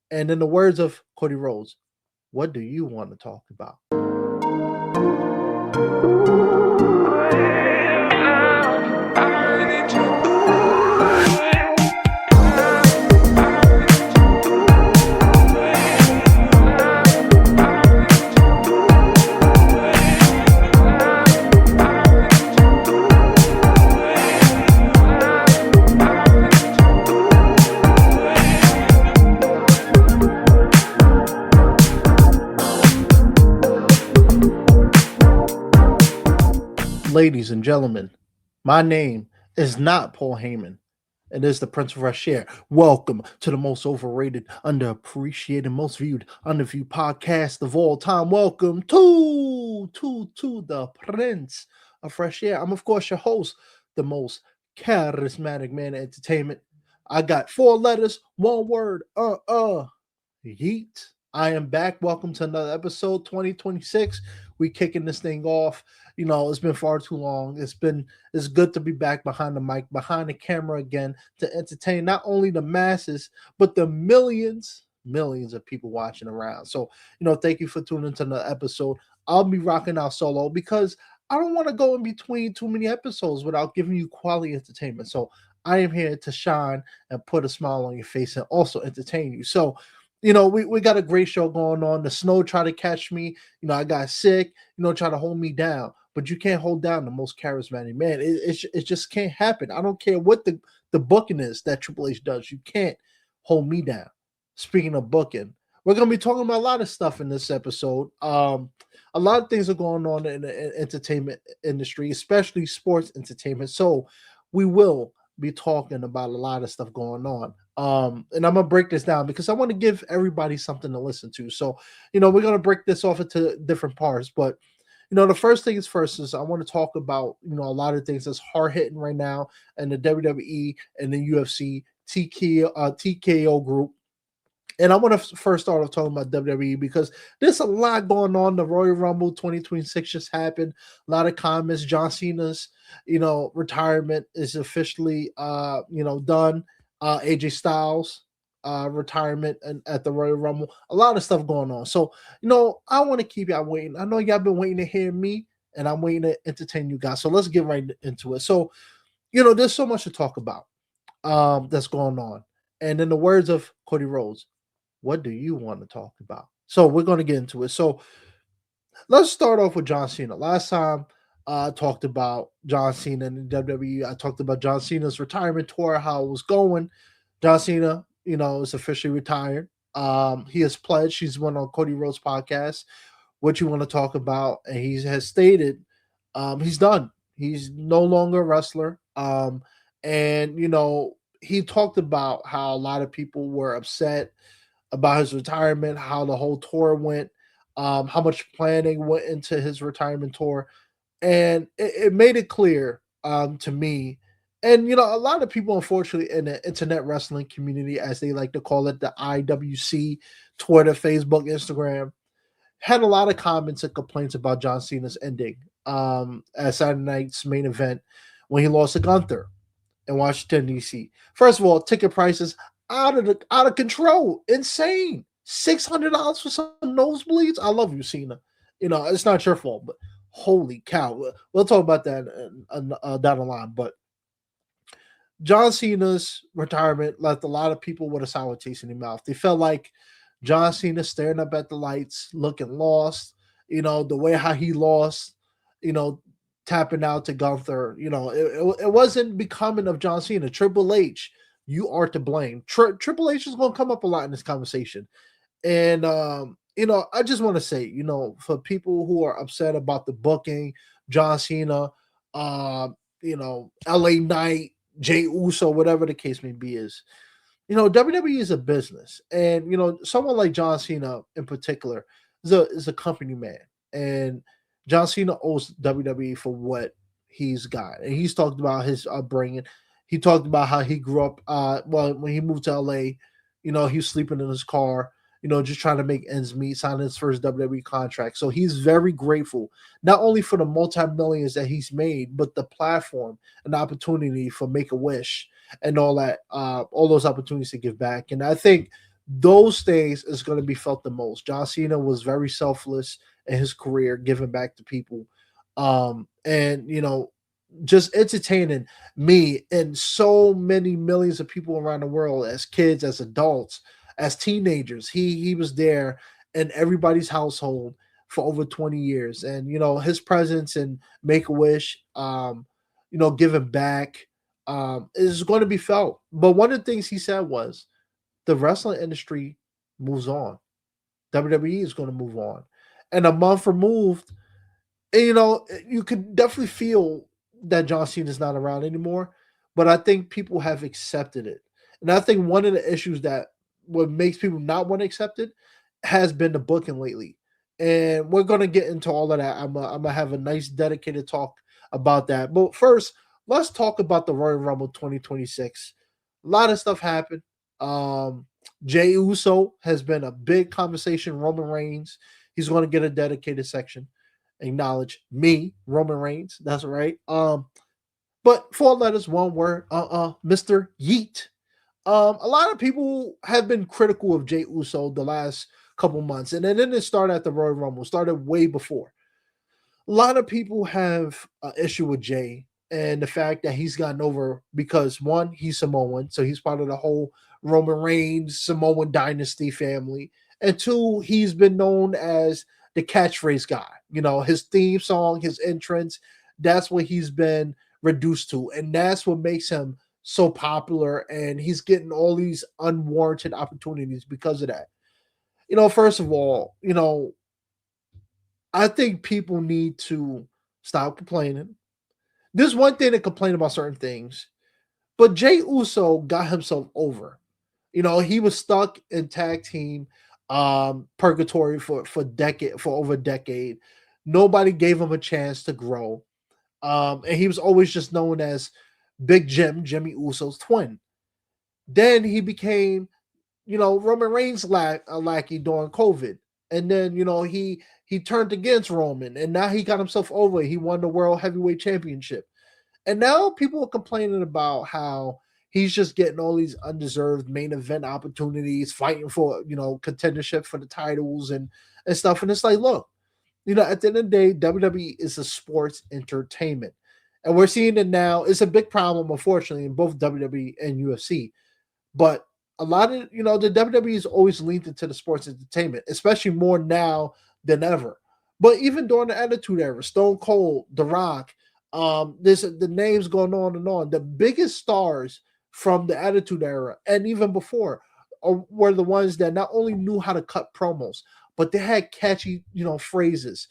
And in the words of Cody Rhodes, what do you want to talk about? Ladies and gentlemen, my name is not Paul Heyman. It is the Prince of Fresh Air. Welcome to the most overrated, underappreciated, most viewed, underviewed podcast of all time. Welcome to the Prince of Fresh Air. I'm, of course, your host, the most charismatic man in entertainment. I got 4 letters, 1 word, yeet. I am back. Welcome to another episode, 2026. We kicking this thing off. It's been far too long. It's good to be back behind the mic, behind the camera again, to entertain not only the masses, but the millions of people watching around. So, thank you for tuning into the episode. I'll be rocking out solo because I don't want to go in between too many episodes without giving you quality entertainment. So I am here to shine and put a smile on your face and also entertain you. So, we got a great show going on. The snow tried to catch me. I got sick, try to hold me down. But you can't hold down the most charismatic man. It just can't happen. I don't care what the booking is that Triple H does. You can't hold me down. Speaking of booking, we're going to be talking about a lot of stuff in this episode. A lot of things are going on in the entertainment industry, especially sports entertainment. So we will be talking about a lot of stuff going on. And I'm gonna break this down because I want to give everybody something to listen to. So, we're gonna break this off into different parts. But the first thing is first is I want to talk about a lot of things that's hard hitting right now in the WWE and the UFC TKO group. And I want to first start off talking about WWE because there's a lot going on. The Royal Rumble 2026 just happened. A lot of comments. John Cena's, retirement is officially, done. AJ Styles, retirement and at the Royal Rumble. A lot of stuff going on. So, I want to keep y'all waiting. I know y'all been waiting to hear me, and I'm waiting to entertain you guys. So let's get right into it. So, there's so much to talk about that's going on. And in the words of Cody Rhodes, what do you want to talk about? So we're going to get into it. So let's start off with John Cena. Last time I talked about John Cena and the WWE. I talked about John Cena's retirement tour, how it was going. John Cena, is officially retired. He has pledged. He's went on Cody Rhodes' podcast. What you want to talk about? And he has stated he's done. He's no longer a wrestler. And he talked about how a lot of people were upset about his retirement, how the whole tour went, how much planning went into his retirement tour. And it made it clear to me. And, a lot of people, unfortunately, in the internet wrestling community, as they like to call it, the IWC, Twitter, Facebook, Instagram, had a lot of comments and complaints about John Cena's ending at Saturday night's main event when he lost to Gunther in Washington, D.C. First of all, ticket prices out of control, insane. $600 for some nosebleeds. I love you, Cena. It's not your fault, but holy cow. We'll talk about that down the line. But John Cena's retirement left a lot of people with a sour taste in their mouth. They felt like John Cena staring up at the lights, looking lost. The way how he lost. Tapping out to Gunther. It wasn't becoming of John Cena. Triple H, you are to blame. Triple H is going to come up a lot in this conversation. And, I just want to say, for people who are upset about the booking, John Cena, LA Knight, Jay Uso, whatever the case may be is, WWE is a business. And, someone like John Cena in particular is a company man. And John Cena owes WWE for what he's got. And he's talked about his upbringing. He talked about how he grew up, when he moved to LA, he was sleeping in his car, just trying to make ends meet, signing his first WWE contract. So he's very grateful, not only for the multi-millions that he's made, but the platform and the opportunity for Make-A-Wish and all that, all those opportunities to give back. And I think those things is going to be felt the most. John Cena was very selfless in his career, giving back to people, and just entertaining me and so many millions of people around the world as kids, as adults, as teenagers. He was there in everybody's household for over 20 years, and his presence and Make a Wish, giving back, is going to be felt. But one of the things he said was the wrestling industry moves on. WWE is going to move on. And a month removed, and, you could definitely feel that John Cena is not around anymore. But I think people have accepted it. And I think one of the issues that what makes people not want to accept it has been the booking lately. And we're going to get into all of that. I'm going to have a nice dedicated talk about that. But first, let's talk about the Royal Rumble 2026. A lot of stuff happened. Um, Jey Uso has been a big conversation. Roman Reigns, he's going to get a dedicated section. Acknowledge me, Roman Reigns. That's right. But 4 letters, one word. Mr. Yeet. A lot of people have been critical of Jey Uso the last couple months, and then it started at the Royal Rumble. Started way before. A lot of people have an issue with Jey and the fact that he's gotten over because one, he's Samoan, so he's part of the whole Roman Reigns Samoan dynasty family, and two, he's been known as the catchphrase guy. His theme song, his entrance, that's what he's been reduced to, and that's what makes him so popular. And he's getting all these unwarranted opportunities because of that. First of all, I think people need to stop complaining. There's one thing to complain about certain things, but Jey Uso got himself over. He was stuck in tag team purgatory for over a decade. Nobody gave him a chance to grow. And he was always just known as Big Jim, Jimmy Uso's twin. Then he became, Roman Reigns lackey during COVID. And then, he turned against Roman, and now he got himself over. He won the World Heavyweight Championship. And now people are complaining about how he's just getting all these undeserved main event opportunities, fighting for, contendership for the titles and stuff. And it's like, look, at the end of the day, WWE is a sports entertainment. And we're seeing it now. It's a big problem, unfortunately, in both WWE and UFC. But a lot of, the WWE is always leaned into the sports entertainment, especially more now than ever. But even during the Attitude Era, Stone Cold, The Rock, there's the names going on and on. The biggest stars from the Attitude Era and even before were the ones that not only knew how to cut promos, but they had catchy, phrases.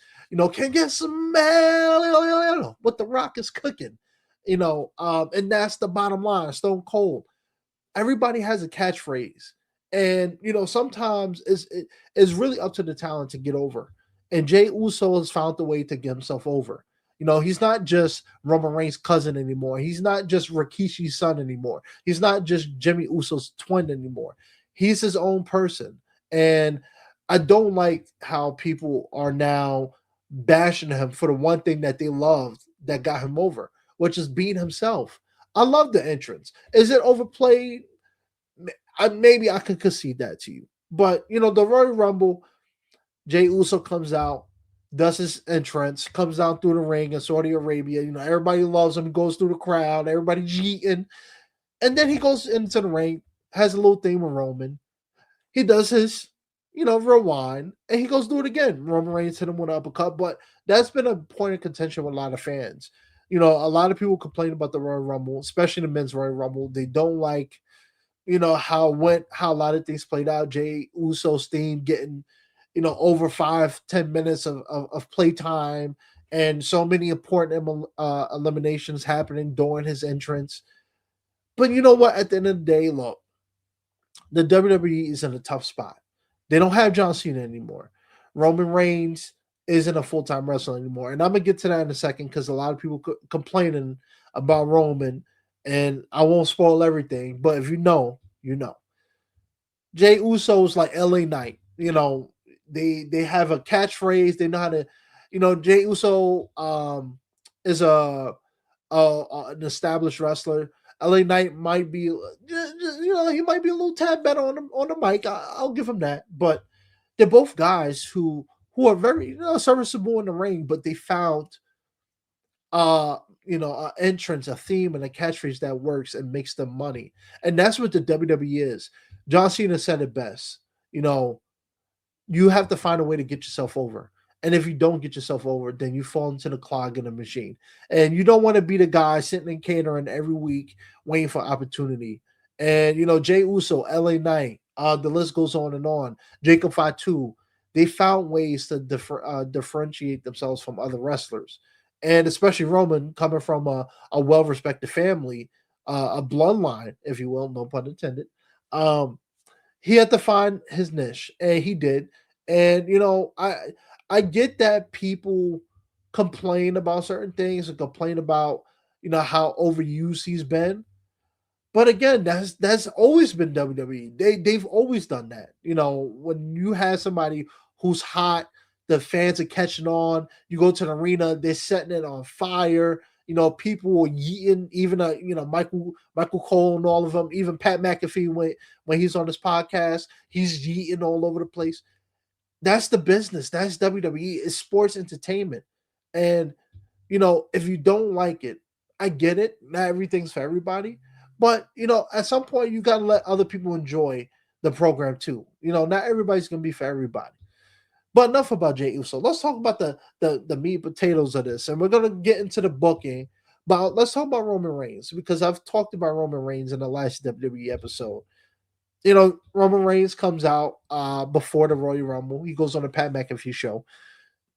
Can get some what the Rock is cooking, and that's the bottom line. Stone Cold. Everybody has a catchphrase, and sometimes it's really up to the talent to get over. And Jey Uso has found the way to get himself over. He's not just Roman Reigns' cousin anymore. He's not just Rikishi's son anymore. He's not just Jimmy Uso's twin anymore. He's his own person. And I don't like how people are now bashing him for the one thing that they loved that got him over, which is being himself. I love the entrance. Is it overplayed? Maybe I can concede that to you. But, the Royal Rumble, Jey Uso comes out, does his entrance, comes down through the ring in Saudi Arabia. Everybody loves him, goes through the crowd, everybody's yeeting. And then he goes into the ring, has a little thing with Roman. He does his, rewind, and he goes do it again. Roman Reigns hit him with an uppercut, but that's been a point of contention with a lot of fans. A lot of people complain about the Royal Rumble, especially the men's Royal Rumble. They don't like, how a lot of things played out. Jey Uso's theme getting, over 5-10 minutes of play time, and so many important eliminations happening during his entrance. But you know what? At the end of the day, look, the WWE is in a tough spot. They don't have John Cena anymore. Roman Reigns isn't a full-time wrestler anymore. And I'm going to get to that in a second because a lot of people complaining about Roman, and I won't spoil everything, but if you know, you know. Jey Uso's like LA Knight. They have a catchphrase. They know how to, Jey Uso is an established wrestler. LA Knight might be, he might be a little tad better on the mic. I'll give him that. But they're both guys who are very serviceable in the ring, but they found an entrance, a theme, and a catchphrase that works and makes them money. And that's what the WWE is. John Cena said it best. You know, you have to find a way to get yourself over. And if you don't get yourself over, then you fall into the clog in the machine. And you don't want to be the guy sitting in catering every week waiting for opportunity. And Jay Uso, LA Knight, the list goes on and on. Jacob Fatu, they found ways to differentiate themselves from other wrestlers. And especially Roman, coming from a well-respected family, a bloodline, if you will, no pun intended. He had to find his niche, and he did. And I get that people complain about certain things and complain about how overused he's been. But again, that's always been WWE. They've always done that. When you have somebody who's hot, the fans are catching on. You go to the arena, they're setting it on fire. People were yeeting, even Michael Cole and all of them, even Pat McAfee when he's on his podcast, he's yeeting all over the place. That's the business. That's WWE. It's sports entertainment. And if you don't like it, I get it. Not everything's for everybody. But at some point you gotta let other people enjoy the program too. Not everybody's gonna be for everybody. But enough about Jey Uso. Let's talk about the meat and potatoes of this, and we're gonna get into the booking. But let's talk about Roman Reigns, because I've talked about Roman Reigns in the last WWE episode. Roman Reigns comes out before the Royal Rumble. He goes on the Pat McAfee show,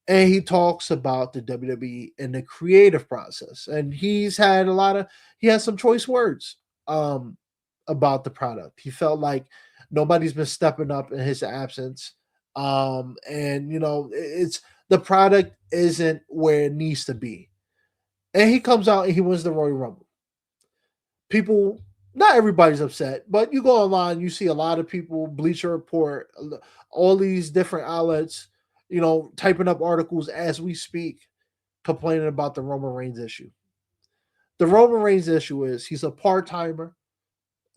and he talks about the WWE and the creative process. And he has some choice words about the product. He felt like nobody's been stepping up in his absence. And it's the product isn't where it needs to be. And he comes out and he wins the Royal Rumble. People, not everybody's upset, but you go online, you see a lot of people, Bleacher Report, all these different outlets, typing up articles as we speak, complaining about the Roman Reigns issue. The Roman Reigns issue is he's a part-timer,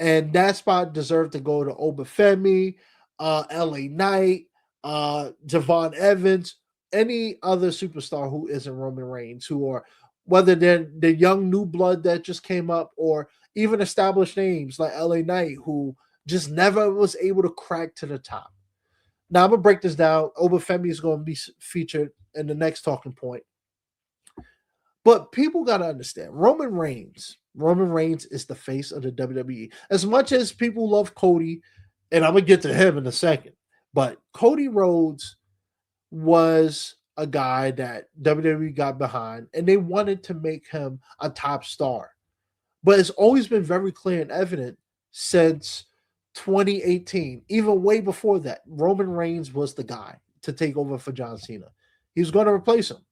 and that spot deserved to go to Obafemi, LA Knight, Javon Evans, any other superstar who isn't Roman Reigns, who are, whether they're the young new blood that just came up, or even established names like LA Knight, who just never was able to crack to the top. Now I'm gonna break this down. Obafemi is going to be featured in the next talking point. But people got to understand, Roman Reigns is the face of the WWE. As much as people love Cody, and I'm gonna get to him in a second, but Cody Rhodes was a guy that WWE got behind, and they wanted to make him a top star. But it's always been very clear and evident since 2018, even way before that, Roman Reigns was the guy to take over for John Cena. He was going to replace him.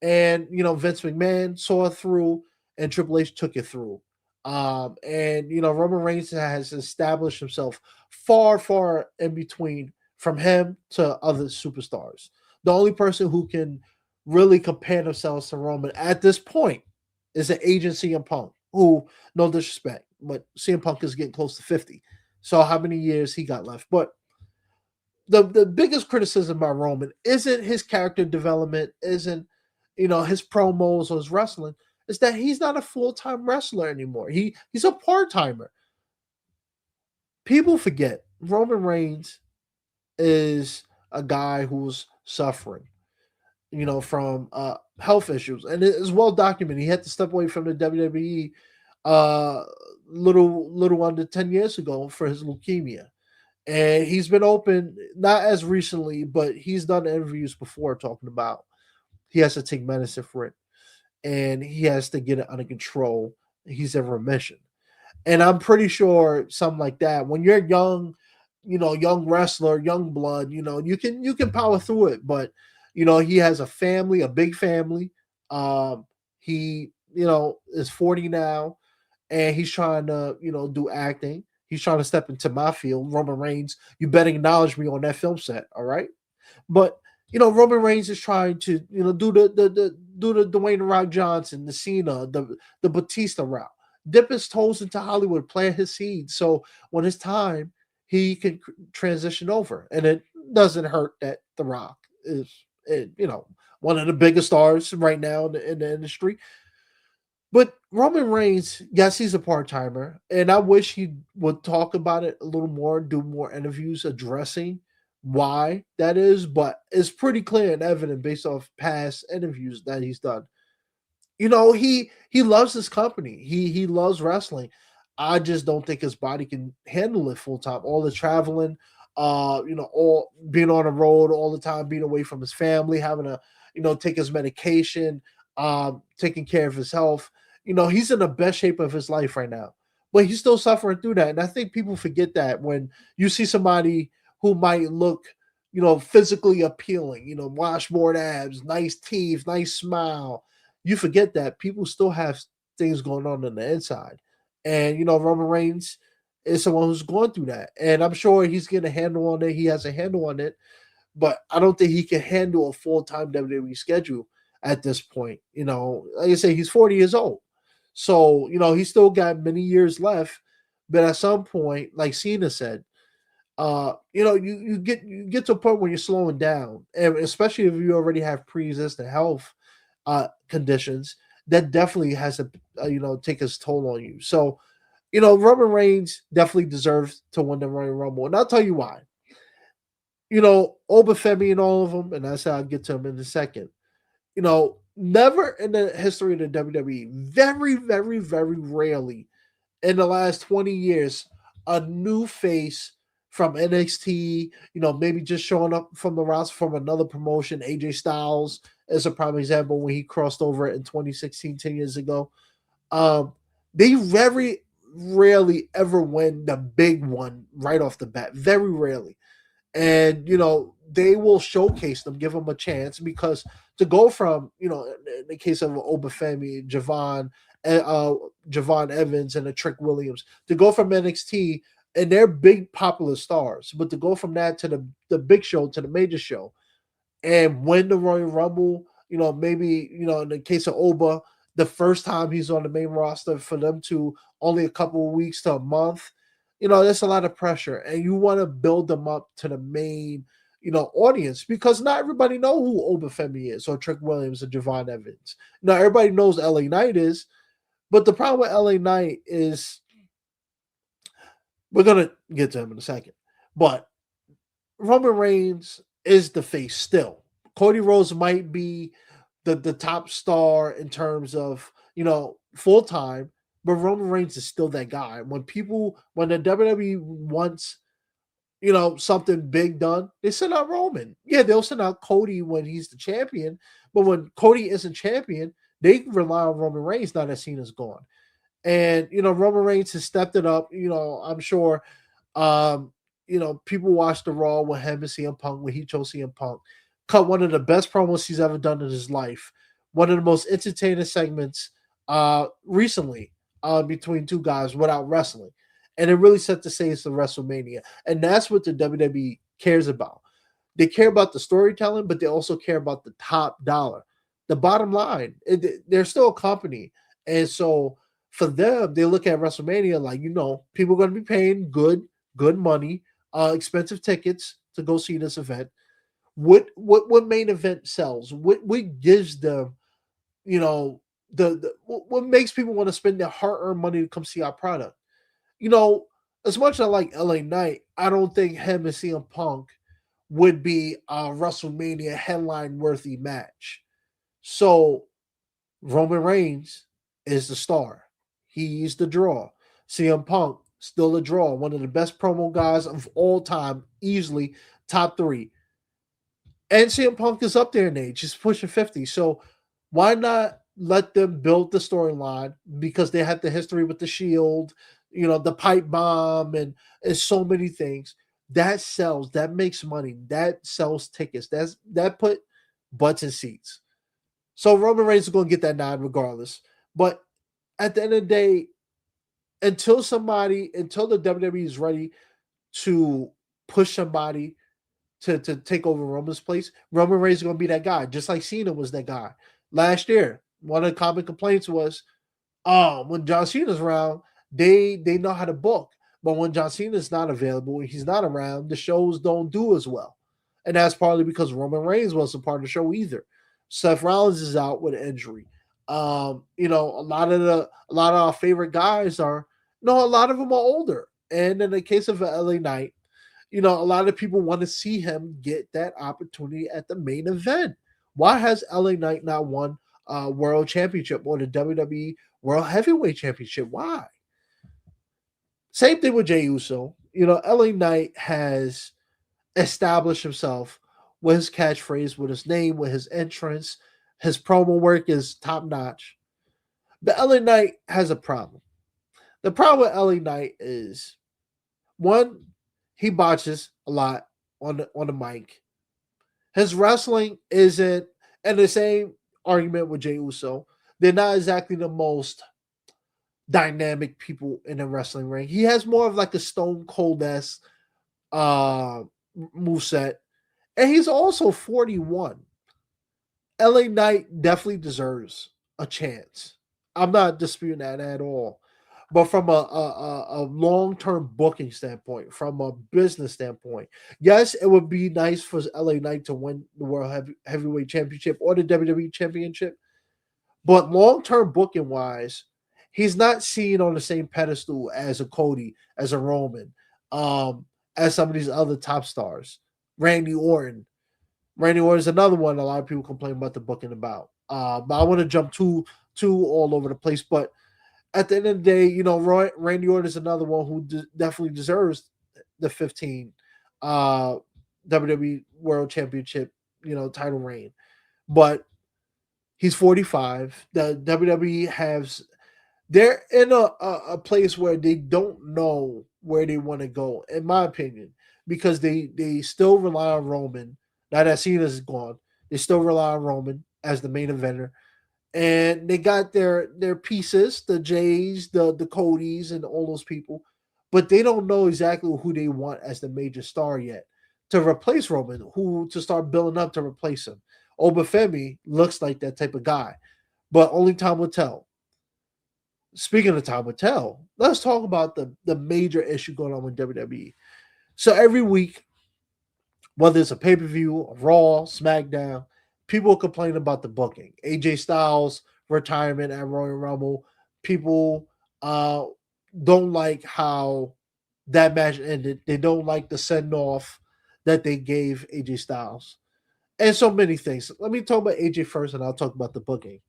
And, Vince McMahon saw it through, and Triple H took it through. And, Roman Reigns has established himself far, far in between from him to other superstars. The only person who can really compare themselves to Roman at this point is an agent CM Punk, who, no disrespect, but CM Punk is getting close to 50. So how many years he got left? But the biggest criticism by Roman isn't his character development, isn't his promos or his wrestling. Is that he's not a full-time wrestler anymore. He's a part-timer. People forget Roman Reigns is a guy who's suffering, from health issues, and it is well documented. He had to step away from the WWE little under 10 years ago for his leukemia. And he's been open, not as recently, but he's done interviews before talking about he has to take medicine for it, and he has to get it under control. He's in remission. And I'm pretty sure something like that, when you're young, young wrestler, young blood, you can power through it. But he has a family, a big family. He is 40 now, and he's trying to do acting. He's trying to step into my field. Roman Reigns, you better acknowledge me on that film set, all right? But Roman Reigns is trying to do the Dwayne The Rock Johnson, the Cena, the Batista route. dip his toes into Hollywood, plant his seeds. So when it's time, he can transition over. And it doesn't hurt that The Rock is, one of the biggest stars right now in the industry. But Roman Reigns, yes, he's a part timer, and I wish he would talk about it a little more, do more interviews addressing why that is. But it's pretty clear and evident based off past interviews that he's done. He loves his company. He loves wrestling. I just don't think his body can handle it full time. All the traveling, all being on the road all the time, being away from his family, having to, take his medication, taking care of his health. He's in the best shape of his life right now, but he's still suffering through that. And I think people forget that when you see somebody who might look, physically appealing, washboard abs, nice teeth, nice smile, you forget that people still have things going on the inside. And, Roman Reigns is someone who's going through that. And I'm sure he's getting a handle on it. He has a handle on it, but I don't think he can handle a full time WWE schedule at this point. Like I say, he's 40 years old. So, he's still got many years left. But at some point, like Cena said, you get to a point where you're slowing down. And especially if you already have pre-existing health conditions, that definitely has to take its toll on you. So, Roman Reigns definitely deserves to win the Royal Rumble, and I'll tell you why. Obafemi and all of them, and that's how I'll get to them in a second. Never in the history of the WWE, very, very, very rarely in the last 20 years, a new face from NXT, maybe just showing up from the roster from another promotion. AJ Styles is a prime example when he crossed over in 2016, 10 years ago. They very rarely ever win the big one right off the bat. Very rarely. And, they will showcase them, give them a chance, because to go from, in the case of Obafemi, Javon Evans and a Trick Williams, to go from NXT, and they're big popular stars, but to go from that to the big show, to the major show, and win the Royal Rumble, maybe, in the case of Oba, the first time he's on the main roster, for them to only a couple of weeks to a month, that's a lot of pressure. And you want to build them up to the main, audience, because not everybody know who Obafemi is, or Trick Williams, or Javon Evans. Now, everybody knows LA Knight is, but the problem with LA Knight is, we're going to get to him in a second, but Roman Reigns is the face still. Cody Rhodes might be the top star in terms of, full time, but Roman Reigns is still that guy. When the WWE wants, something big done, they send out Roman. Yeah, they'll send out Cody when he's the champion, but when Cody isn't champion, they rely on Roman Reigns now that Cena's gone. And, Roman Reigns has stepped it up. I'm sure, people watched the Raw with him and CM Punk when he chose CM Punk. Cut one of the best promos he's ever done in his life. One of the most entertaining segments recently between two guys without wrestling. And it really set the stage for WrestleMania. And that's what the WWE cares about. They care about the storytelling, but they also care about the top dollar. The bottom line, they're still a company. And so for them, they look at WrestleMania like, people are going to be paying good money, expensive tickets to go see this event. What main event sells? What gives them, what makes people want to spend their hard-earned money to come see our product? As much as I like LA Knight, I don't think him and CM Punk would be a WrestleMania headline worthy match. So Roman Reigns is the star. He's the draw. CM Punk, still a draw. One of the best promo guys of all time, easily top 3. And CM Punk is up there in age. He's pushing 50. So why not let them build the storyline, because they have the history with the Shield, the pipe bomb, and so many things. That sells. That makes money. That sells tickets. That put butts in seats. So Roman Reigns is going to get that nod regardless. But at the end of the day, until the WWE is ready to push somebody to take over Roman's place, Roman Reigns is going to be that guy, just like Cena was that guy. Last year, one of the common complaints was, When John Cena's around, they know how to book. But when John Cena's not available, he's not around, the shows don't do as well. And that's partly because Roman Reigns wasn't part of the show either. Seth Rollins is out with an injury. A lot of our favorite guys are no, a lot of them are older. And in the case of LA Knight, a lot of people want to see him get that opportunity at the main event. Why has LA Knight not won a world championship or the WWE World Heavyweight Championship? Why? Same thing with Jey Uso. LA Knight has established himself with his catchphrase, with his name, with his entrance. His promo work is top notch. But LA Knight has a problem. The problem with LA Knight is one, he botches a lot on the mic. His wrestling isn't, and the same argument with Jey Uso. They're not exactly the most dynamic people in the wrestling ring. He has more of like a Stone Cold esque moveset, and he's also 41. LA Knight definitely deserves a chance. I'm not disputing that at all. But from a long term booking standpoint, from a business standpoint, yes, it would be nice for LA Knight to win the World Heavyweight Championship or the WWE Championship. But long term booking wise, he's not seen on the same pedestal as a Cody, as a Roman, as some of these other top stars. Randy Orton. Randy Orton is another one a lot of people complain about the booking about. But I want to jump too all over the place. But at the end of the day, Randy Orton is another one who definitely deserves the 15 WWE World Championship, title reign. But he's 45. The WWE they're in a place where they don't know where they want to go, in my opinion, because they still rely on Roman. Now that Cena's gone, they still rely on Roman as the main eventer. And they got their pieces, the Jays, the Codys, and all those people, but they don't know exactly who they want as the major star yet to replace Roman, who to start building up to replace him. Obafemi looks like that type of guy, but only time will tell. Speaking of time will tell, let's talk about the major issue going on with WWE. So every week, whether it's a pay per view, a Raw, SmackDown, people complain about the booking. AJ Styles retirement at Royal Rumble. People don't like how that match ended. They don't like the send off that they gave AJ Styles, and so many things. Let me talk about AJ first, and I'll talk about the booking.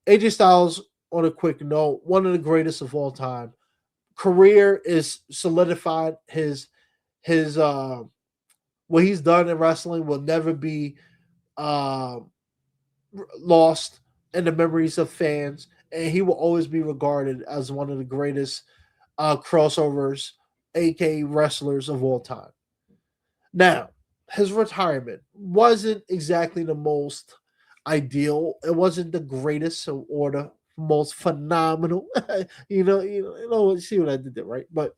AJ Styles, on a quick note, one of the greatest of all time. Career is solidified. His what he's done in wrestling will never be uh, lost in the memories of fans, and he will always be regarded as one of the greatest crossovers, aka wrestlers of all time. Now, his retirement wasn't exactly the most ideal. It wasn't the greatest or the most phenomenal. See what I did there, right? But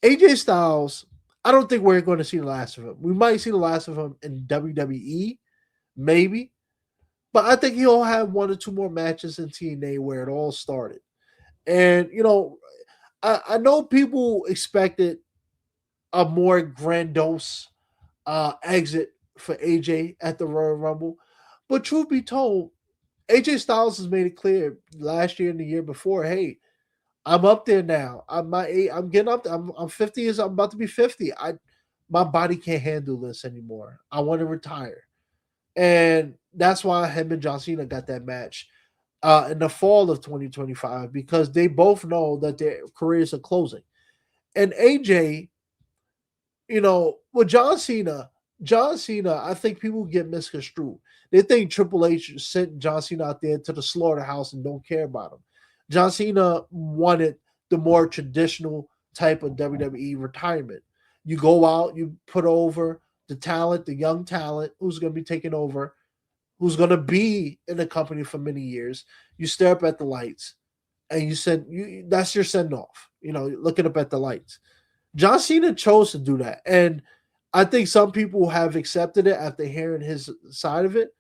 AJ Styles, I don't think we're going to see the last of him. We might see the last of him in WWE, maybe, but I think he'll have one or two more matches in TNA where it all started. And I know people expected a more grandiose exit for AJ at the Royal Rumble, but truth be told, AJ Styles has made it clear last year and the year before, hey, I'm up there now. I'm getting up there. I'm 50 years. I'm about to be 50. My body can't handle this anymore. I want to retire. And that's why him and John Cena got that match in the fall of 2025, because they both know that their careers are closing. And AJ, with John Cena, I think people get misconstrued. They think Triple H sent John Cena out there to the slaughterhouse and don't care about him. John Cena wanted the more traditional type of WWE retirement. You go out, you put over the talent, the young talent who's going to be taking over, who's going to be in the company for many years. You stare up at the lights, and that's your send off. Looking up at the lights. John Cena chose to do that, and I think some people have accepted it after hearing his side of it.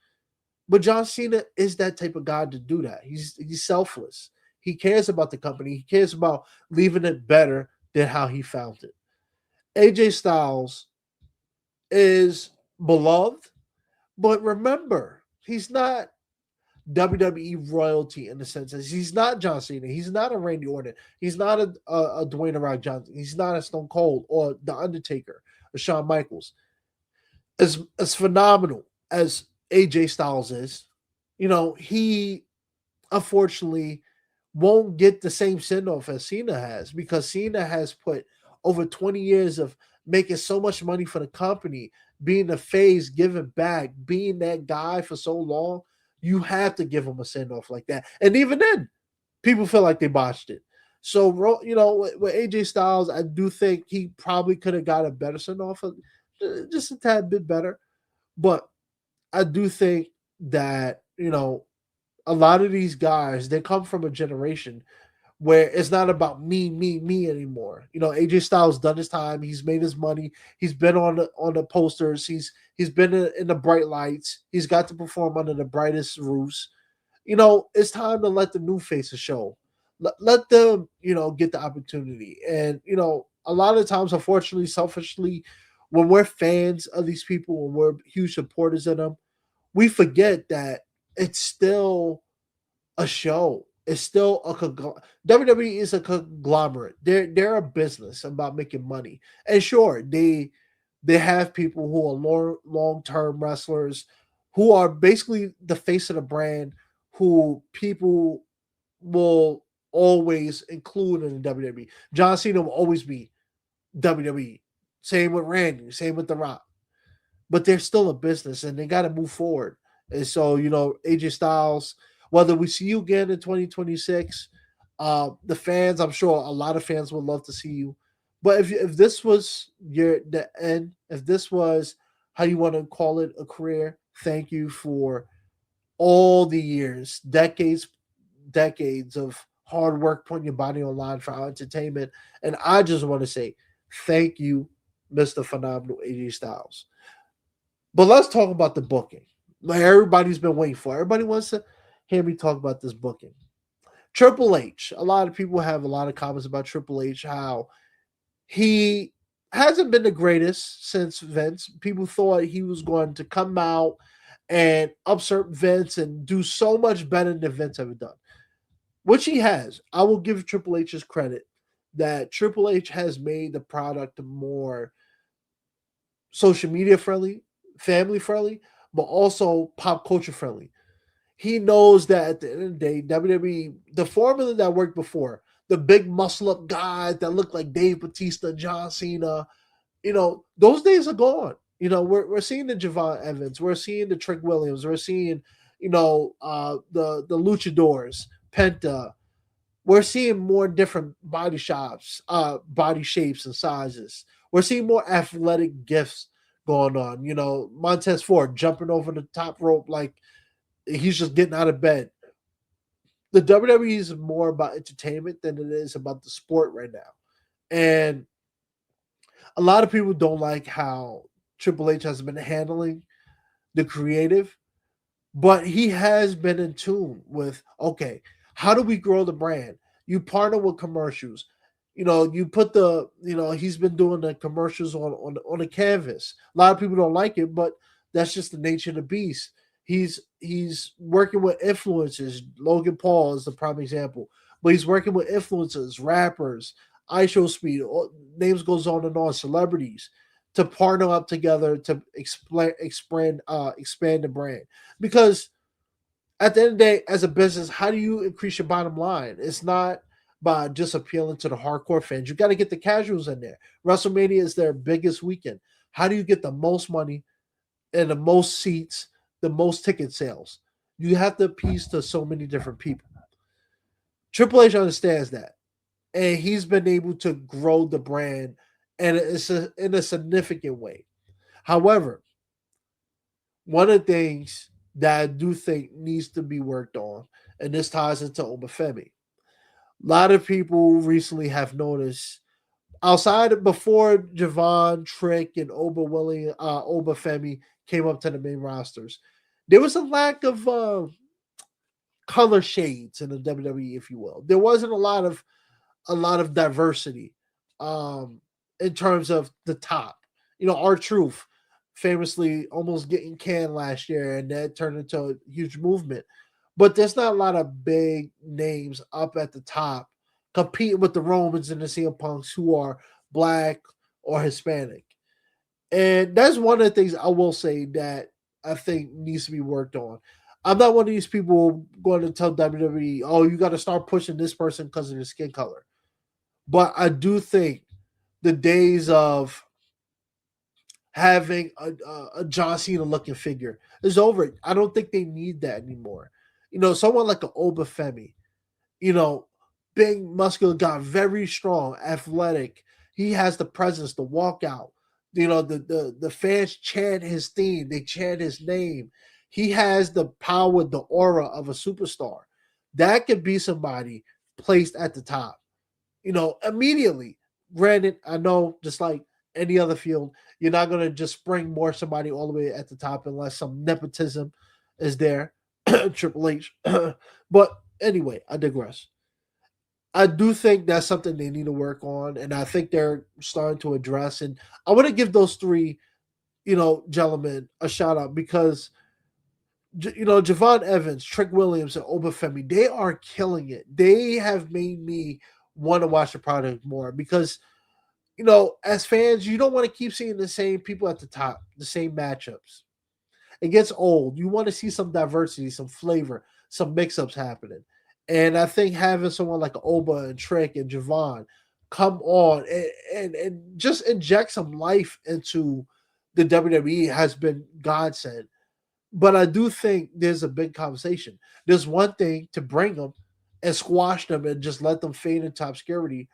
But John Cena is that type of guy to do that. He's selfless. He cares about the company. He cares about leaving it better than how he found it. AJ Styles is beloved, but remember, he's not WWE royalty in the sense that he's not John Cena, he's not a Randy Orton, he's not a Dwayne The Rock Johnson, he's not a Stone Cold or The Undertaker or Shawn Michaels. As phenomenal as AJ Styles is, he unfortunately won't get the same send off as Cena has, because Cena has put over 20 years of making so much money for the company, being the face, giving back, being that guy for so long. You have to give him a send off like that. And even then, people feel like they botched it. So, with AJ Styles, I do think he probably could have got a better send off, just a tad bit better. But I do think that, a lot of these guys, they come from a generation where it's not about me anymore. AJ Styles done his time. He's made his money. He's been on the posters. He's been in the bright lights. He's got to perform under the brightest roofs. It's time to let the new faces show. Let them, get the opportunity. And, a lot of times, unfortunately, selfishly, when we're fans of these people, when we're huge supporters of them, we forget that it's still a show. It's still WWE is a conglomerate. They're a business about making money. And sure, they have people who are long-term wrestlers who are basically the face of the brand, who people will always include in the WWE. John Cena will always be WWE. Same with Randy, same with The Rock. But they're still a business and they got to move forward. And so, AJ Styles, whether we see you again in 2026, the fans, I'm sure a lot of fans would love to see you. But if this was the end, if this was how you want to call it a career, thank you for all the years, decades of hard work putting your body online for our entertainment. And I just want to say thank you, Mr. Phenomenal AJ Styles. But let's talk about the booking. Like everybody's been waiting for. Everybody wants to hear me talk about this booking. Triple H. A lot of people have a lot of comments about Triple H, how he hasn't been the greatest since Vince. People thought he was going to come out and upsert Vince and do so much better than Vince ever done, which he has. I will give Triple H's credit that Triple H has made the product more social media friendly, family friendly, but also pop culture friendly. He knows that at the end of the day, WWE, the formula that worked before, the big muscle up guys that look like Dave Bautista, John Cena, those days are gone. We're seeing the Javon Evans, we're seeing the Trick Williams, we're seeing, the Luchadors, Penta. We're seeing more different body shapes and sizes. We're seeing more athletic gifts going on. Montez Ford jumping over the top rope like he's just getting out of bed. The WWE is more about entertainment than it is about the sport right now. And a lot of people don't like how Triple H has been handling the creative, but he has been in tune with, okay, how do we grow the brand? You partner with commercials. You put he's been doing the commercials on the canvas. A lot of people don't like it, but that's just the nature of the beast. He's working with influencers. Logan Paul is the prime example, but he's working with influencers, rappers, iShow Speed, names goes on and on, celebrities, to partner up together to expand the brand. Because at the end of the day, as a business, how do you increase your bottom line? It's not by just appealing to the hardcore fans. You got to get the casuals in there. WrestleMania is their biggest weekend. How do you get the most money and the most seats, the most ticket sales? You have to appease to so many different people. Triple H understands that, and he's been able to grow the brand, and in a significant way. However, one of the things that I do think needs to be worked on, and this ties into Obafemi. A lot of people recently have noticed, outside of before Javon, Trick, and Obafemi came up to the main rosters, there was a lack of color shades in the WWE, if you will. There wasn't a lot of diversity in terms of the top. Our Truth famously almost getting canned last year, and that turned into a huge movement. But there's not a lot of big names up at the top competing with the Romans and the CM Punks who are black or Hispanic. And that's one of the things I will say that I think needs to be worked on. I'm not one of these people going to tell WWE, oh, you got to start pushing this person because of their skin color. But I do think the days of having a John Cena looking figure is over. I don't think they need that anymore. Someone like an Obafemi, you know, big muscular guy, very strong, athletic. He has the presence to walk out. The fans chant his theme, they chant his name. He has the power, the aura of a superstar. That could be somebody placed at the top, immediately. Granted, I know just like any other field, you're not going to just springboard somebody all the way at the top unless some nepotism is there. Triple H. But anyway, I digress. I do think that's something they need to work on, and I think they're starting to address. And I want to give those three, gentlemen a shout out because Javon Evans, Trick Williams, and Obafemi, they are killing it. They have made me want to watch the product more because, as fans, you don't want to keep seeing the same people at the top, the same matchups. It gets old. You want to see some diversity, some flavor, some mix-ups happening. And I think having someone like Oba and Trick and Javon come on and just inject some life into the WWE has been godsend. But I do think there's a big conversation. There's one thing to bring them and squash them and just let them fade into obscurity,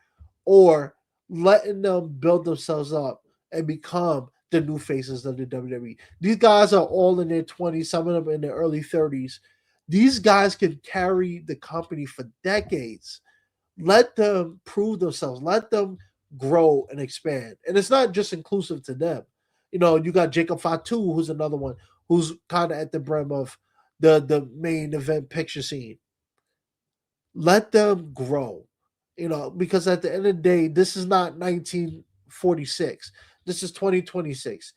or letting them build themselves up and become the new faces of the WWE. These guys are all in their 20s, some of them in their early 30s. These guys can carry the company for decades. Let them prove themselves. Let them grow and expand. And it's not just inclusive to them. You got Jacob Fatu, who's another one who's kind of at the brim of the main event picture scene. Let them grow, because at the end of the day, this is not 1946. This is 2026.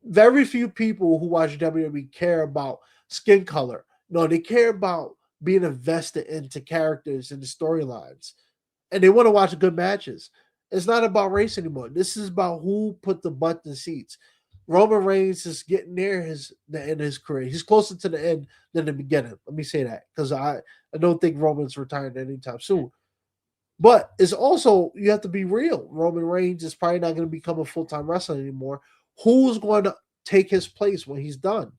Very few people who watch WWE care about skin color. No, they care about being invested into characters and the storylines. And they want to watch good matches. It's not about race anymore. This is about who put the butt in the seats. Roman Reigns is getting near the end of his career. He's closer to the end than the beginning. Let me say that because I don't think Roman's retiring anytime soon. But it's also, you have to be real. Roman Reigns is probably not going to become a full-time wrestler anymore. Who's going to take his place when he's done?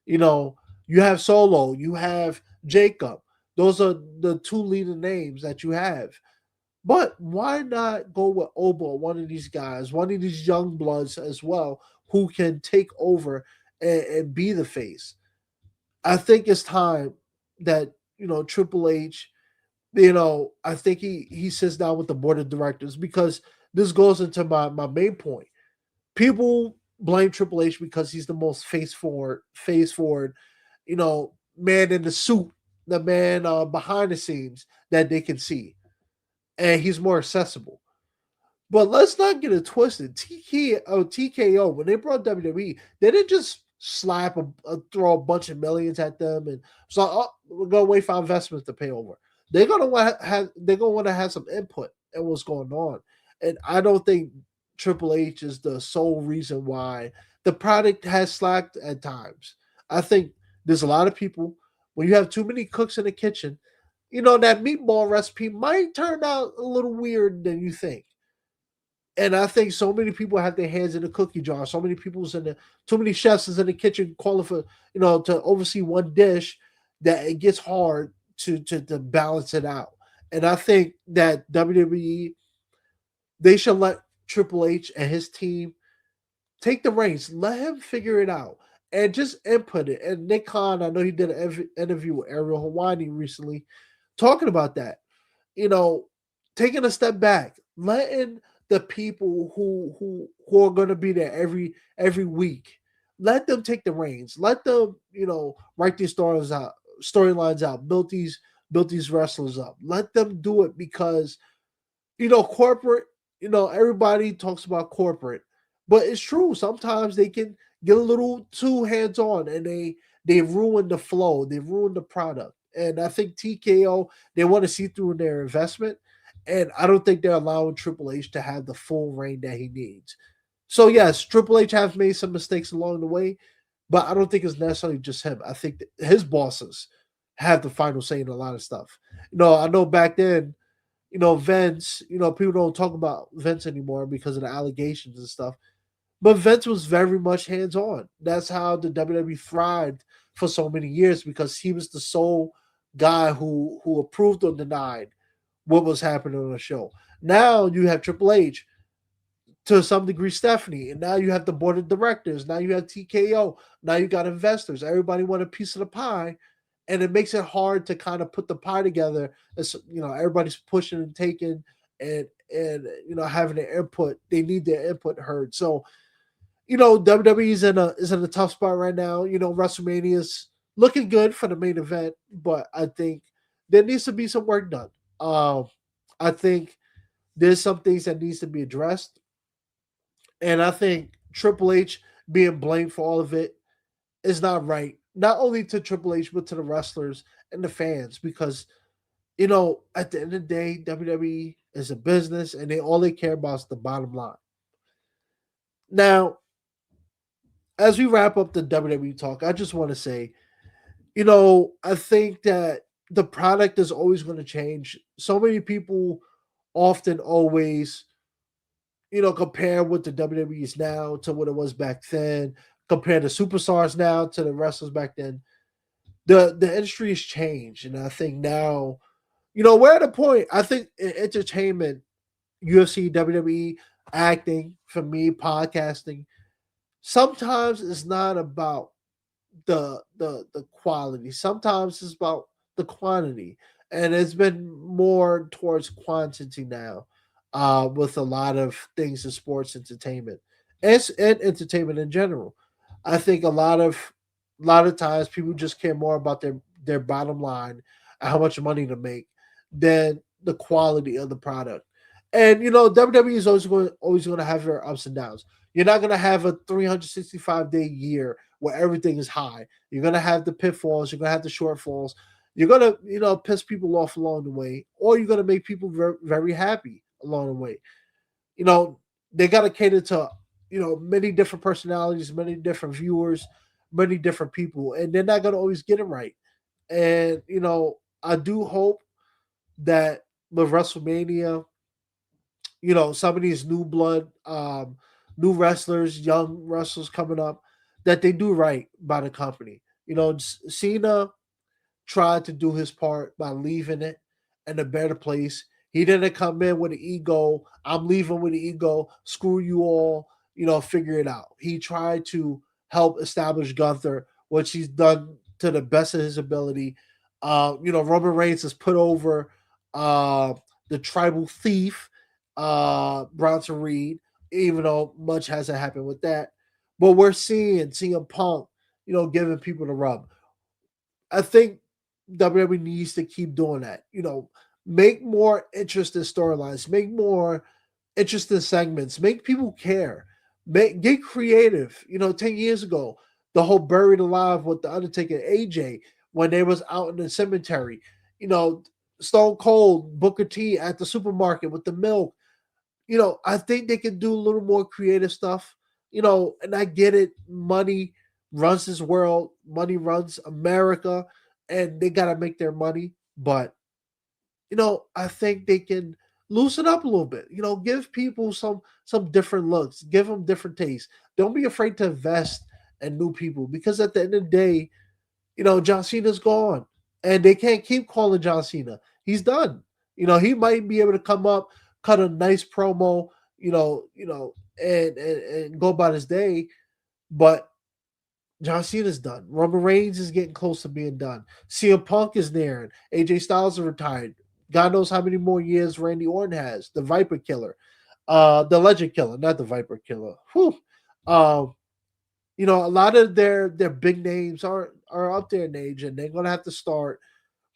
You have Solo, you have Jacob. Those are the two leading names that you have. But why not go with Obo, one of these guys, one of these young bloods as well, who can take over and be the face? I think it's time that, Triple H, I think he sits down with the board of directors, because this goes into my main point. People blame Triple H because he's the most face forward, man in the suit, the man behind the scenes that they can see, and he's more accessible. But let's not get it twisted. TKO, when they brought WWE, they didn't just throw a bunch of millions at them and so, oh, we're gonna wait for investments to pay over. They're gonna want to have some input in what's going on, and I don't think Triple H is the sole reason why the product has slacked at times. I think there's a lot of people, when you have too many cooks in the kitchen, that meatball recipe might turn out a little weird than you think. And I think so many people have their hands in the cookie jar. So many people's too many chefs is in the kitchen calling for, to oversee one dish, that it gets hard to balance it out. And I think that WWE, they should let Triple H and his team take the reins. Let him figure it out and just input it. And Nick Khan, I know he did an interview with Ariel Hawani recently talking about that. Taking a step back, letting the people who are going to be there every week, let them take the reins. Let them, write these stories out, storylines out, built these wrestlers up. Let them do it because corporate. Everybody talks about corporate, but it's true. Sometimes they can get a little too hands on, and they ruin the flow. They ruin the product. And I think TKO, they want to see through their investment, and I don't think they're allowing Triple H to have the full reign that he needs. So yes, Triple H has made some mistakes along the way, but I don't think it's necessarily just him. I think that his bosses have the final say in a lot of stuff. I know back then, Vince, people don't talk about Vince anymore because of the allegations and stuff. But Vince was very much hands on. That's how the WWE thrived for so many years because he was the sole guy who approved or denied what was happening on the show. Now you have Triple H, to some degree Stephanie, and now you have the board of directors. Now you have TKO. Now you got investors. Everybody want a piece of the pie, and it makes it hard to kind of put the pie together. As everybody's pushing and taking, and having their input. They need their input heard. So WWE is in a tough spot right now. WrestleMania's looking good for the main event, but I think there needs to be some work done. I think there's some things that needs to be addressed, and I think Triple H being blamed for all of it is not right. Not only to Triple H, but to the wrestlers and the fans, because at the end of the day, WWE is a business, and all they care about is the bottom line. Now, as we wrap up the WWE talk, I just want to say, I think that the product is always going to change. So many people often always, compare what the WWE is now to what it was back then, compare the superstars now to the wrestlers back then. The industry has changed, and I think now, we're at a point. I think in entertainment, UFC, WWE, acting, for me, podcasting, sometimes it's not about the quality. Sometimes it's about the quantity, and it's been more towards quantity now, with a lot of things in sports entertainment and entertainment in general. I think a lot of times people just care more about their bottom line and how much money to make than the quality of the product. And WWE is always going to have their ups and downs. You're not going to have a 365-day year where everything is high. You're going to have the pitfalls. You're going to have the shortfalls. You're going to piss people off along the way, or you're going to make people very, very happy along the way. You know they got to cater to many different personalities, many different viewers, many different people, and they're not going to always get it right. And I do hope that with WrestleMania, some of these new blood, new wrestlers, young wrestlers coming up, that they do right by the company. Cena tried to do his part by leaving it in a better place. He didn't come in with an ego. I'm leaving with an ego. Screw you all. Figure it out. He tried to help establish Gunther, which he's done to the best of his ability. Roman Reigns has put over uh, the tribal thief, Bronson Reed, even though much hasn't happened with that. But we're seeing CM Punk, giving people the rub. I think WWE needs to keep doing that. Make more interesting storylines, make more interesting segments, make people care, get creative. 10 years ago, the whole buried alive with the Undertaker and AJ when they was out in the cemetery. You know, Stone Cold, Booker T at the supermarket with the milk. I think they can do a little more creative stuff. And I get it. Money runs this world. Money runs America, and they gotta make their money. But I think they can loosen up a little bit. Give people some different looks. Give them different tastes. Don't be afraid to invest in new people because at the end of the day, John Cena's gone, and they can't keep calling John Cena. He's done. He might be able to come up, cut a nice promo, and go about his day, but John Cena's done. Roman Reigns is getting close to being done. CM Punk is there. And AJ Styles is retired. God knows how many more years Randy Orton has. The Viper Killer, the Legend Killer, not the Viper Killer. Whew. Um, A lot of their big names are up there in age, and they're gonna have to start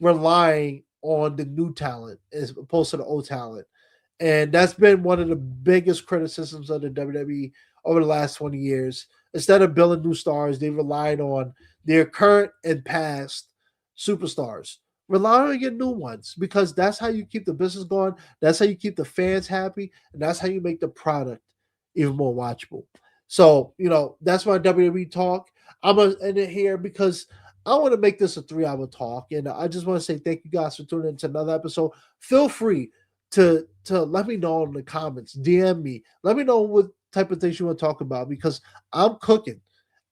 relying on the new talent as opposed to the old talent. And that's been one of the biggest criticisms of the WWE over the last 20 years. Instead of building new stars, they relied on their current and past superstars. Rely on your new ones because that's how you keep the business going. That's how you keep the fans happy. And that's how you make the product even more watchable. So, that's my WWE talk. I'm going to end it here because I want to make this a 3 hour talk. And I just want to say thank you guys for tuning into another episode. Feel free to let me know in the comments, DM me, let me know what type of things you want to talk about because I'm cooking.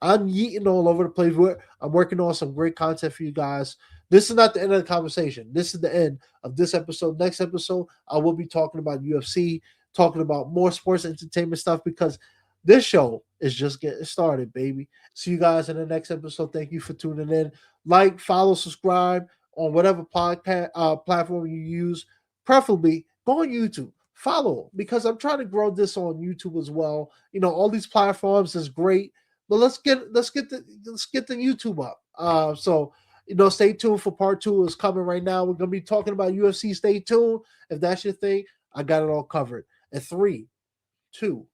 I'm yeeting all over the place. I'm working on some great content for you guys. This is not the end of the conversation. This is the end of this episode. Next episode, I will be talking about UFC, talking about more sports entertainment stuff because this show is just getting started, baby. See you guys in the next episode. Thank you for tuning in. Like, follow, subscribe on whatever podcast platform you use. Preferably go on YouTube. Follow because I'm trying to grow this on YouTube as well. All these platforms is great, but let's get the YouTube up. Stay tuned for part 2 is coming right now. We're gonna be talking about UFC. Stay tuned. If that's your thing, I got it all covered. And 3, 2,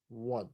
1.